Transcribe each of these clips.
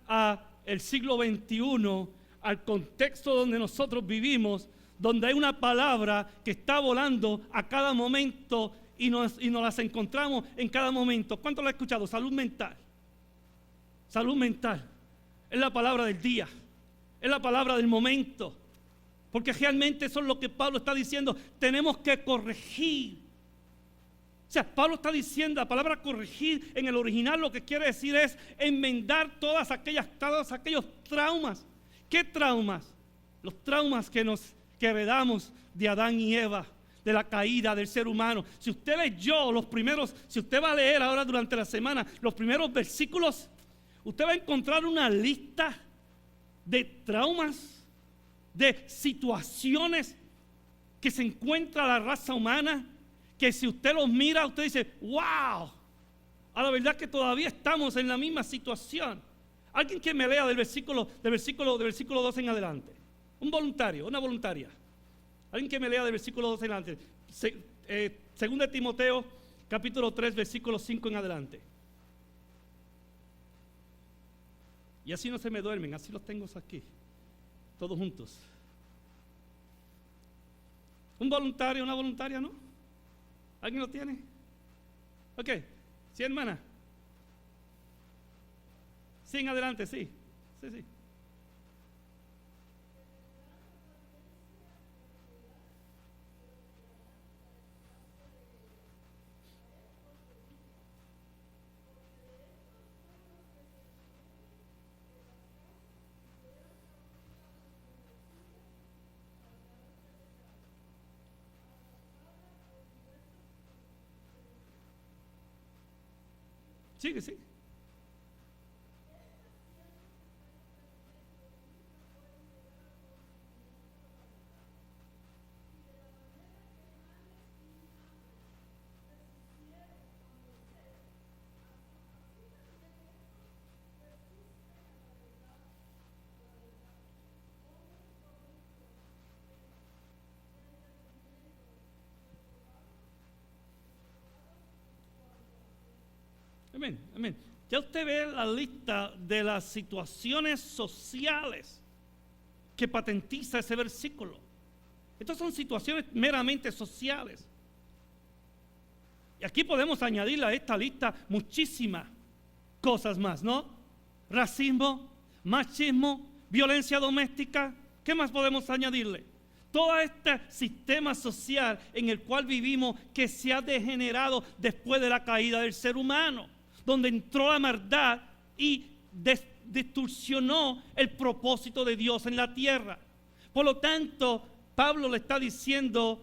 al siglo XXI, al contexto donde nosotros vivimos, donde hay una palabra que está volando a cada momento y nos las encontramos en cada momento. ¿Cuánto lo ha escuchado? Salud mental. Salud mental. Es la palabra del día. Es la palabra del momento. Porque realmente eso es lo que Pablo está diciendo. Tenemos que corregir. O sea, Pablo está diciendo, la palabra corregir en el original lo que quiere decir es enmendar todos aquellos traumas. ¿Qué traumas? Los traumas que heredamos de Adán y Eva, de la caída del ser humano. Si usted leyó si usted va a leer ahora durante la semana los primeros versículos, usted va a encontrar una lista de traumas, de situaciones que se encuentra la raza humana, que si usted los mira, usted dice, wow, a la verdad que todavía estamos en la misma situación. Alguien que me lea del versículo 2 en adelante. Un voluntario, una voluntaria. Alguien que me lea del versículo 2 en adelante. Segunda de Timoteo, capítulo 3, versículo 5 en adelante. Y así no se me duermen, así los tengo aquí, todos juntos. Un voluntario, una voluntaria, ¿no? ¿Alguien lo tiene? Ok, sí, hermana. Sí, en adelante, sí. Sí. Sigue, sí. Amén, amén. Ya usted ve la lista de las situaciones sociales que patentiza ese versículo. Estas son situaciones meramente sociales. Y aquí podemos añadirle a esta lista muchísimas cosas más, ¿no? Racismo, machismo, violencia doméstica. ¿Qué más podemos añadirle? Todo este sistema social en el cual vivimos que se ha degenerado después de la caída del ser humano, donde entró la maldad y distorsionó el propósito de Dios en la tierra. Por lo tanto, Pablo le está diciendo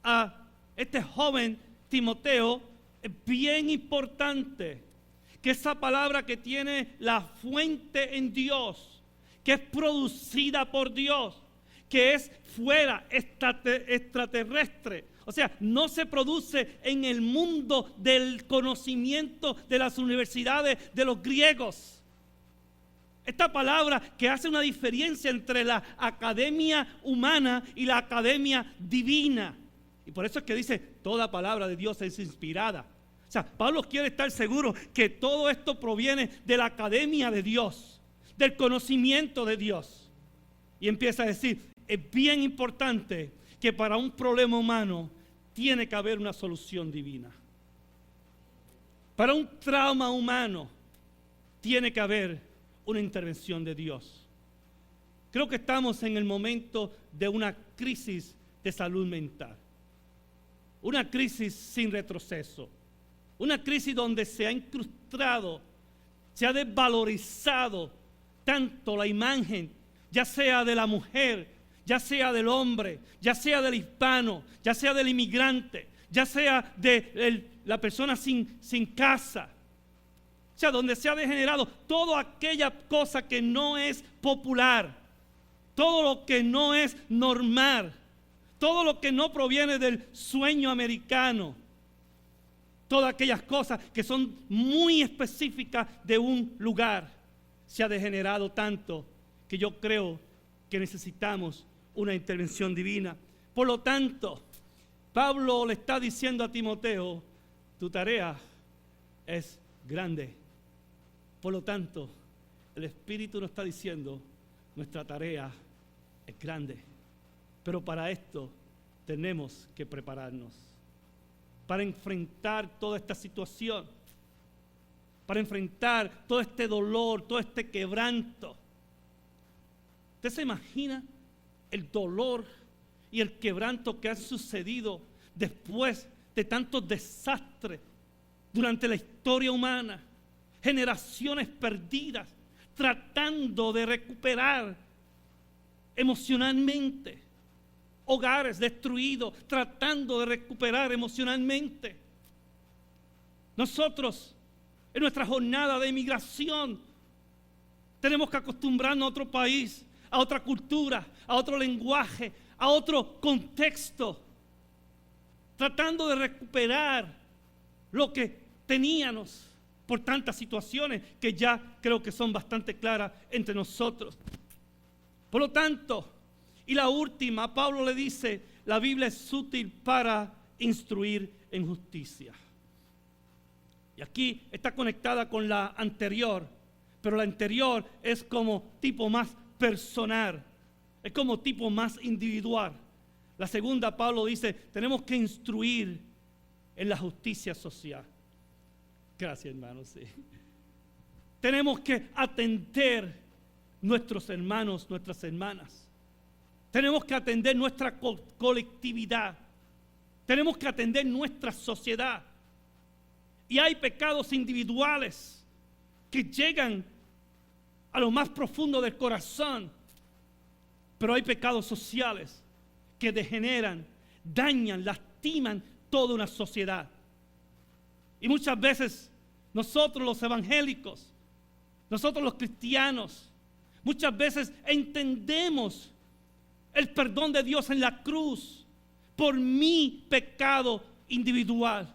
a este joven Timoteo, es bien importante que esa palabra que tiene la fuente en Dios, que es producida por Dios, que es fuera, extraterrestre, o sea, no se produce en el mundo del conocimiento de las universidades de los griegos. Esta palabra que hace una diferencia entre la academia humana y la academia divina. Y por eso es que dice, toda palabra de Dios es inspirada. O sea, Pablo quiere estar seguro que todo esto proviene de la academia de Dios, del conocimiento de Dios. Y empieza a decir, es bien importante que para un problema humano tiene que haber una solución divina. Para un trauma humano tiene que haber una intervención de Dios. Creo que estamos en el momento de una crisis de salud mental. Una crisis sin retroceso. Una crisis donde se ha incrustado, se ha desvalorizado tanto la imagen, ya sea de la mujer, ya sea del hombre, ya sea del hispano, ya sea del inmigrante, ya sea de la persona sin casa. O sea, donde se ha degenerado toda aquella cosa que no es popular, todo lo que no es normal, todo lo que no proviene del sueño americano, todas aquellas cosas que son muy específicas de un lugar, se ha degenerado tanto que yo creo que necesitamos una intervención divina. Por lo tanto, Pablo le está diciendo a Timoteo, tu tarea es grande. Por lo tanto, el Espíritu nos está diciendo, nuestra tarea es grande, pero para esto tenemos que prepararnos, para enfrentar toda esta situación, para enfrentar todo este dolor, todo este quebranto. ¿Usted se imagina el dolor y el quebranto que han sucedido después de tantos desastres durante la historia humana? Generaciones perdidas, tratando de recuperar emocionalmente. Hogares destruidos, tratando de recuperar emocionalmente. Nosotros, en nuestra jornada de emigración, tenemos que acostumbrarnos a otro país, a otra cultura, a otro lenguaje, a otro contexto, tratando de recuperar lo que teníamos por tantas situaciones que ya creo que son bastante claras entre nosotros. Por lo tanto, y la última, Pablo le dice, la Biblia es útil para instruir en justicia. Y aquí está conectada con la anterior, pero la anterior es como tipo más personal, es como tipo más individual. La segunda, Pablo dice, tenemos que instruir en la justicia social. Gracias, hermanos. Sí. Tenemos que atender nuestros hermanos, nuestras hermanas. Tenemos que atender nuestra colectividad. Tenemos que atender nuestra sociedad. Y hay pecados individuales que llegan a lo más profundo del corazón. Pero hay pecados sociales que degeneran, dañan, lastiman toda una sociedad. Y muchas veces nosotros los evangélicos, nosotros los cristianos, muchas veces entendemos el perdón de Dios en la cruz por mi pecado individual.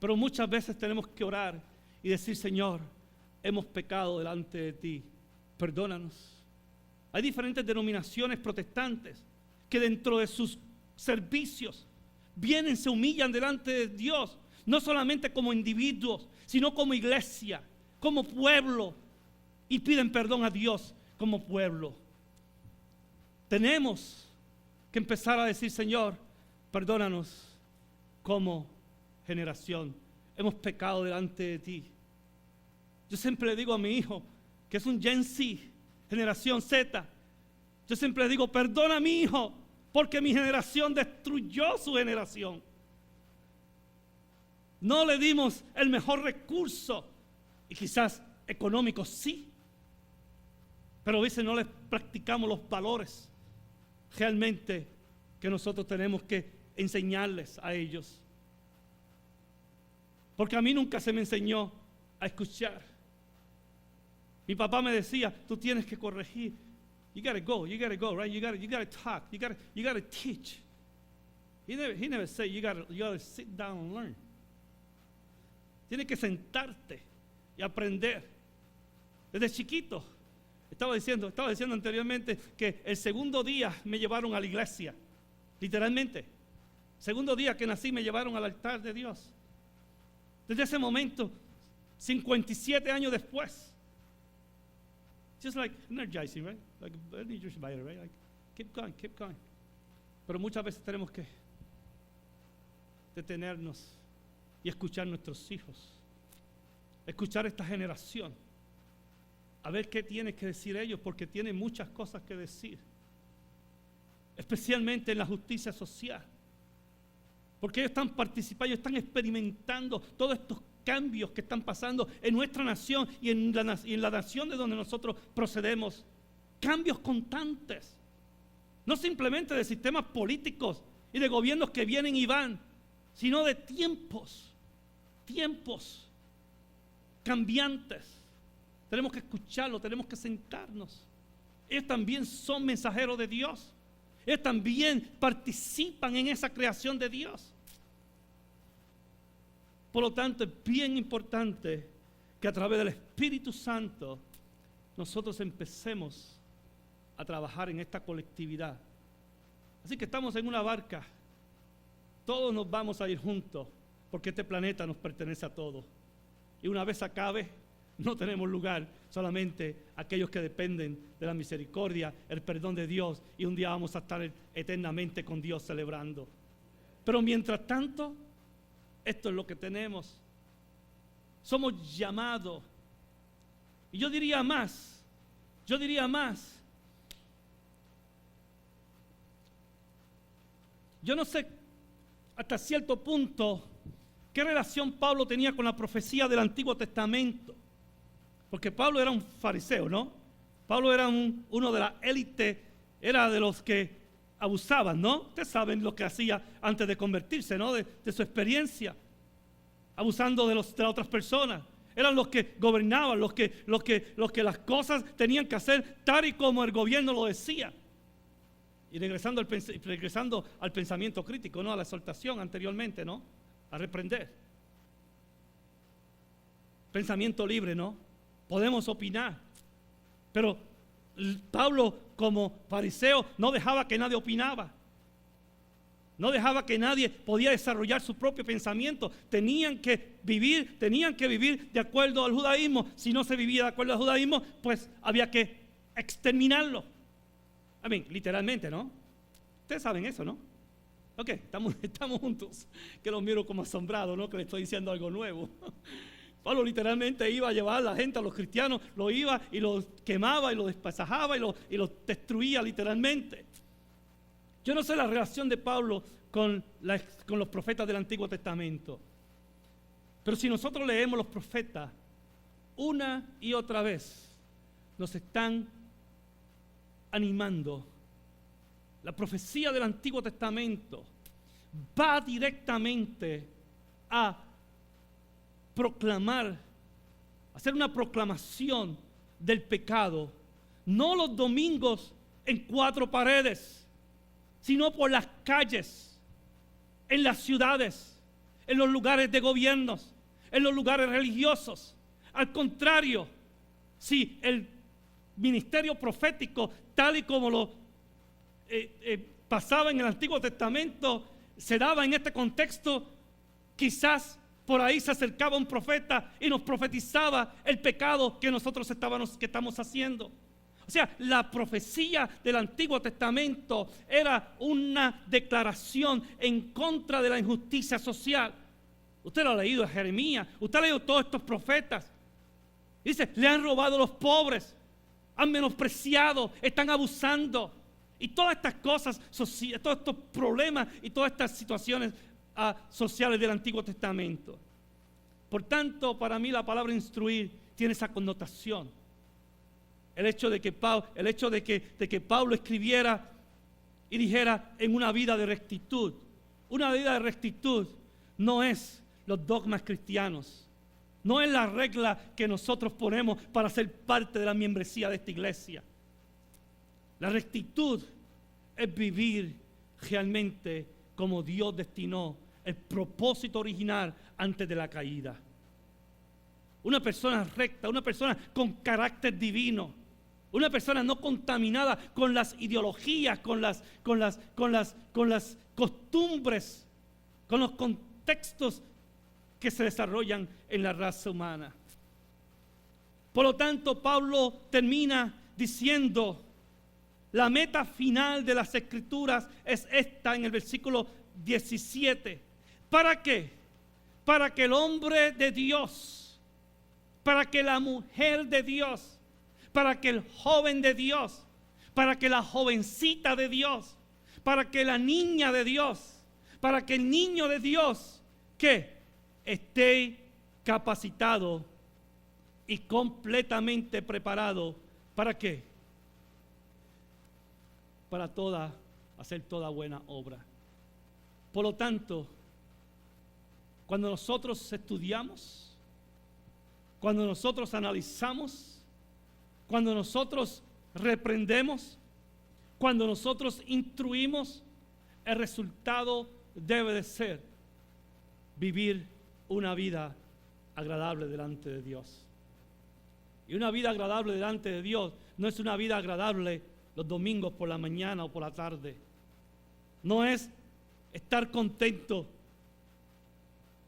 Pero muchas veces tenemos que orar y decir, Señor, hemos pecado delante de ti, perdónanos. Hay diferentes denominaciones protestantes que dentro de sus servicios vienen, se humillan delante de Dios, no solamente como individuos, sino como iglesia, como pueblo, y piden perdón a Dios como pueblo. Tenemos que empezar a decir, Señor, perdónanos como generación. Hemos pecado delante de ti. Yo siempre le digo a mi hijo, que es un Gen Z, generación Z, yo siempre le digo, perdona a mi hijo, porque mi generación destruyó su generación. No le dimos el mejor recurso, y quizás económico sí, pero a veces no les practicamos los valores realmente que nosotros tenemos que enseñarles a ellos. Porque a mí nunca se me enseñó a escuchar. Mi papá me decía, tú tienes que corregir. You gotta go, right? You gotta talk, you gotta teach. He never said you gotta sit down and learn. Tienes que sentarte y aprender. Desde chiquito, estaba diciendo anteriormente que el segundo día me llevaron a la iglesia. Literalmente. Segundo día que nací me llevaron al altar de Dios. Desde ese momento, 57 años después. Just like energizing, right? Like energizing, right? Like, keep going. Pero muchas veces tenemos que detenernos y escuchar a nuestros hijos. Escuchar a esta generación. A ver qué tienen que decir ellos, porque tienen muchas cosas que decir. Especialmente en la justicia social. Porque ellos están participando, ellos están experimentando todos estos cambios que están pasando en nuestra nación y en la nación de donde nosotros procedemos. Cambios constantes. No simplemente de sistemas políticos y de gobiernos que vienen y van, sino de tiempos cambiantes. Tenemos que escucharlo, tenemos que sentarnos. Ellos también son mensajeros de Dios. Ellos también participan en esa creación de Dios. Por lo tanto, es bien importante que a través del Espíritu Santo nosotros empecemos a trabajar en esta colectividad. Así que estamos en una barca. Todos nos vamos a ir juntos, porque este planeta nos pertenece a todos. Y una vez acabe, no tenemos lugar, solamente aquellos que dependen de la misericordia, el perdón de Dios, y un día vamos a estar eternamente con Dios celebrando. Pero mientras tanto, esto es lo que tenemos. Somos llamados, y yo diría más, yo no sé hasta cierto punto qué relación Pablo tenía con la profecía del Antiguo Testamento, porque Pablo era un fariseo, ¿no? Pablo era uno de la élite, era de los que abusaban, ¿no? Ustedes saben lo que hacía antes de convertirse, ¿no? De su experiencia, abusando de las otras personas. Eran los que gobernaban, los que las cosas tenían que hacer tal y como el gobierno lo decía. Y regresando al pensamiento crítico, ¿no? A la exhortación anteriormente, ¿no? A reprender. Pensamiento libre, ¿no? Podemos opinar. Pero Pablo, como fariseo, no dejaba que nadie opinaba. No dejaba que nadie podía desarrollar su propio pensamiento. Tenían que vivir de acuerdo al judaísmo. Si no se vivía de acuerdo al judaísmo, pues había que exterminarlo. Literalmente, ¿no? Ustedes saben eso, ¿no? Ok, estamos juntos. Que los miro como asombrados, ¿no? Que les estoy diciendo algo nuevo. Pablo literalmente iba a llevar a la gente, a los cristianos, lo iba y los quemaba y los despasajaba y los destruía literalmente. Yo no sé la relación de Pablo con los profetas del Antiguo Testamento, pero si nosotros leemos los profetas una y otra vez, nos están animando. La profecía del Antiguo Testamento va directamente a proclamar, hacer una proclamación del pecado, no los domingos en 4 paredes, sino por las calles, en las ciudades, en los lugares de gobiernos, en los lugares religiosos. Al contrario, si el ministerio profético, tal y como lo pasaba en el Antiguo Testamento, se daba en este contexto, quizás por ahí se acercaba un profeta y nos profetizaba el pecado que nosotros estamos haciendo. O sea, la profecía del Antiguo Testamento era una declaración en contra de la injusticia social. Usted lo ha leído a Jeremías, usted ha leído todos estos profetas. Dice, le han robado a los pobres, han menospreciado, están abusando. Y todas estas cosas, todos estos problemas y todas estas situaciones sociales del Antiguo Testamento. Por tanto, para mí la palabra instruir tiene esa connotación. El hecho de que Pablo escribiera y dijera en una vida de rectitud. Una vida de rectitud no es los dogmas cristianos. No es la regla que nosotros ponemos para ser parte de la membresía de esta iglesia. La rectitud es vivir realmente como Dios destinó el propósito original antes de la caída. Una persona recta, una persona con carácter divino, una persona no contaminada con las ideologías, con las costumbres, con los contextos que se desarrollan en la raza humana. Por lo tanto, Pablo termina diciendo, la meta final de las Escrituras es esta en el versículo 17. ¿Para qué? Para que el hombre de Dios, para que la mujer de Dios, para que el joven de Dios, para que la jovencita de Dios, para que la niña de Dios, para que el niño de Dios, que esté capacitado y completamente preparado. ¿Para qué? Para hacer toda buena obra. Por lo tanto, cuando nosotros estudiamos, cuando nosotros analizamos, cuando nosotros reprendemos, cuando nosotros instruimos, el resultado debe de ser vivir una vida agradable delante de Dios. Y una vida agradable delante de Dios no es una vida agradable los domingos por la mañana o por la tarde. No es estar contento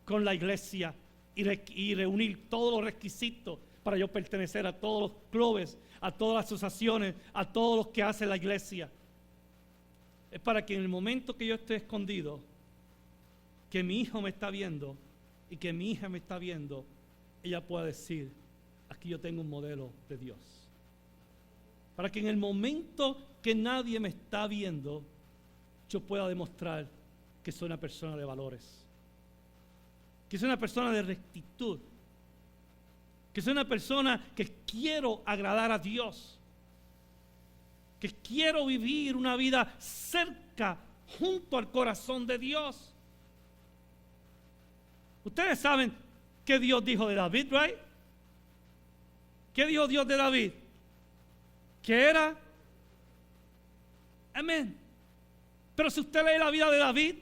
con la iglesia y reunir todos los requisitos para yo pertenecer a todos los clubes, a todas las asociaciones, a todos los que hace la iglesia. Es para que en el momento que yo esté escondido, que mi hijo me está viendo y que mi hija me está viendo, ella pueda decir, aquí yo tengo un modelo de Dios. Para que en el momento que nadie me está viendo, yo pueda demostrar que soy una persona de valores, que soy una persona de rectitud, que soy una persona que quiero agradar a Dios, que quiero vivir una vida cerca, junto al corazón de Dios. Ustedes saben qué Dios dijo de David, ¿right? ¿Qué dijo Dios de David? Que era, amén. Pero si usted lee la vida de David,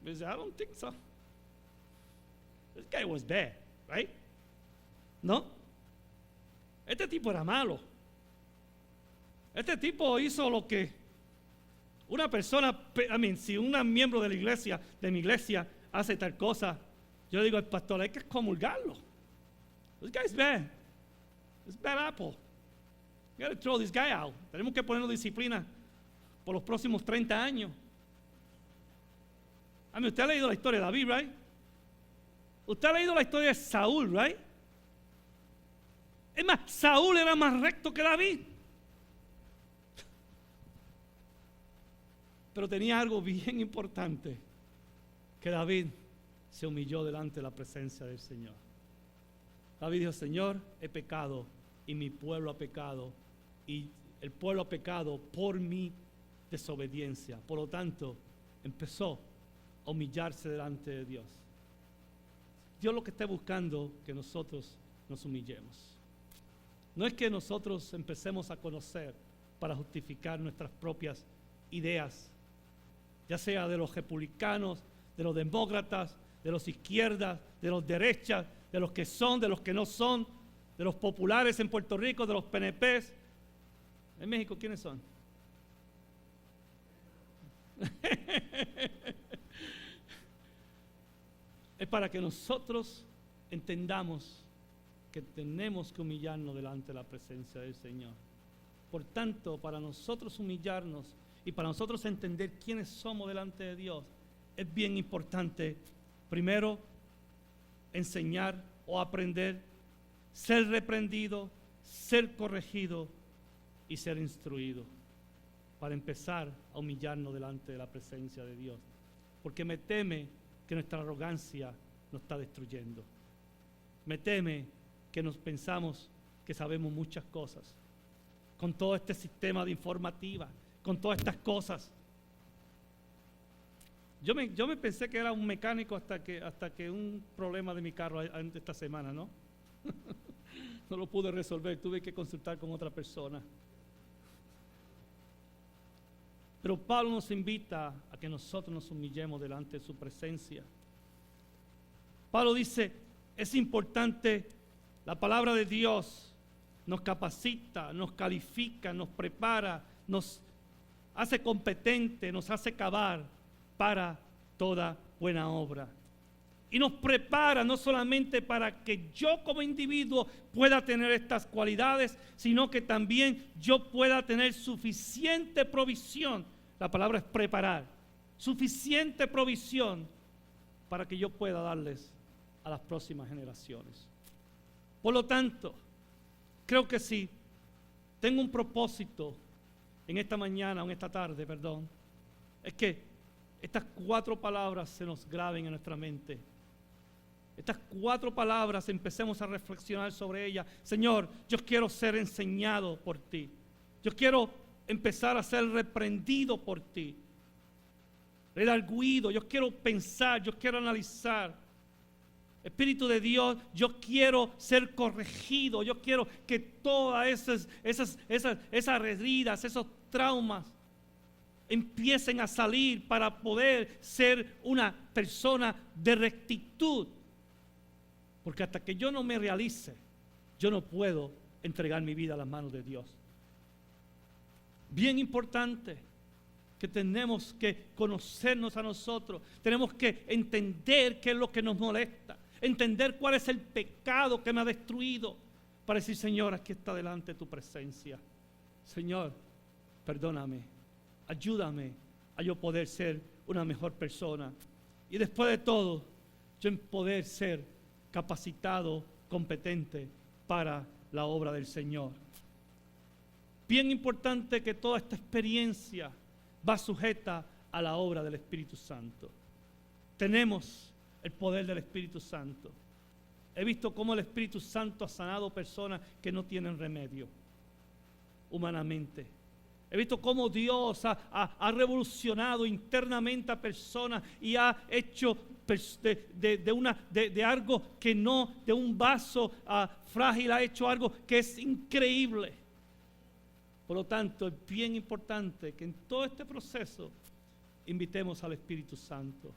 dice, I don't think so. This guy was bad, right? ¿No? Este tipo era malo. Este tipo hizo lo que una persona, si un miembro de la iglesia, de mi iglesia, hace tal cosa, yo digo al pastor, hay que excomulgarlo. This guy's bad. It's bad apple. We gotta throw this guy out. Tenemos que ponerlo disciplina por los próximos 30 años. Usted ha leído la historia de David, right? Usted ha leído la historia de Saúl, right? Es más, Saúl era más recto que David. Pero tenía algo bien importante, que David se humilló delante de la presencia del Señor. David dijo, Señor, he pecado y mi pueblo ha pecado y el pueblo ha pecado por mi desobediencia. Por lo tanto, empezó a humillarse delante de Dios. Dios lo que está buscando que nosotros nos humillemos. No es que nosotros empecemos a conocer para justificar nuestras propias ideas, ya sea de los republicanos, de los demócratas, de los izquierdas, de los derechas, de los que son, de los que no son, de los populares en Puerto Rico, de los PNPs. En México, ¿quiénes son? Es para que nosotros entendamos que tenemos que humillarnos delante de la presencia del Señor. Por tanto, para nosotros humillarnos y para nosotros entender quiénes somos delante de Dios, es bien importante, primero, enseñar o aprender, ser reprendido, ser corregido y ser instruido, para empezar a humillarnos delante de la presencia de Dios. Porque me teme que nuestra arrogancia nos está destruyendo. Me teme que nos pensamos que sabemos muchas cosas. Con todo este sistema de informativa, con todas estas cosas. Yo me pensé que era un mecánico hasta que un problema de mi carro esta semana, ¿no? No lo pude resolver, tuve que consultar con otra persona. Pero Pablo nos invita a que nosotros nos humillemos delante de su presencia. Pablo dice, es importante, la palabra de Dios nos capacita, nos califica, nos prepara, nos hace competente, nos hace cavar para toda buena obra. Y nos prepara no solamente para que yo como individuo pueda tener estas cualidades, sino que también yo pueda tener suficiente provisión. La palabra es preparar. Suficiente provisión para que yo pueda darles a las próximas generaciones. Por lo tanto, creo que sí, tengo un propósito en esta mañana o en esta tarde, perdón, es que estas 4 palabras se nos graben en nuestra mente. Estas 4 palabras empecemos a reflexionar sobre ellas. Señor, yo quiero ser enseñado por ti. Yo quiero empezar a ser reprendido por ti. Redarguido, yo quiero pensar, yo quiero analizar. Espíritu de Dios, yo quiero ser corregido. Yo quiero que todas esas heridas, esos traumas empiecen a salir para poder ser una persona de rectitud. Porque hasta que yo no me realice, yo no puedo entregar mi vida a las manos de Dios. Bien importante que tenemos que conocernos a nosotros. Tenemos que entender qué es lo que nos molesta. entender cuál es el pecado que me ha destruido, para decir, Señor, aquí está delante tu presencia. Señor, perdóname, ayúdame a yo poder ser una mejor persona. Y después de todo, yo en poder ser capacitado, competente para la obra del Señor. Bien importante que toda esta experiencia va sujeta a la obra del Espíritu Santo. Tenemos el poder del Espíritu Santo. He visto cómo el Espíritu Santo ha sanado personas que no tienen remedio humanamente. He visto cómo Dios ha revolucionado internamente a personas y ha hecho de algo que no, de un vaso frágil, ha hecho algo que es increíble. Por lo tanto, es bien importante que en todo este proceso invitemos al Espíritu Santo.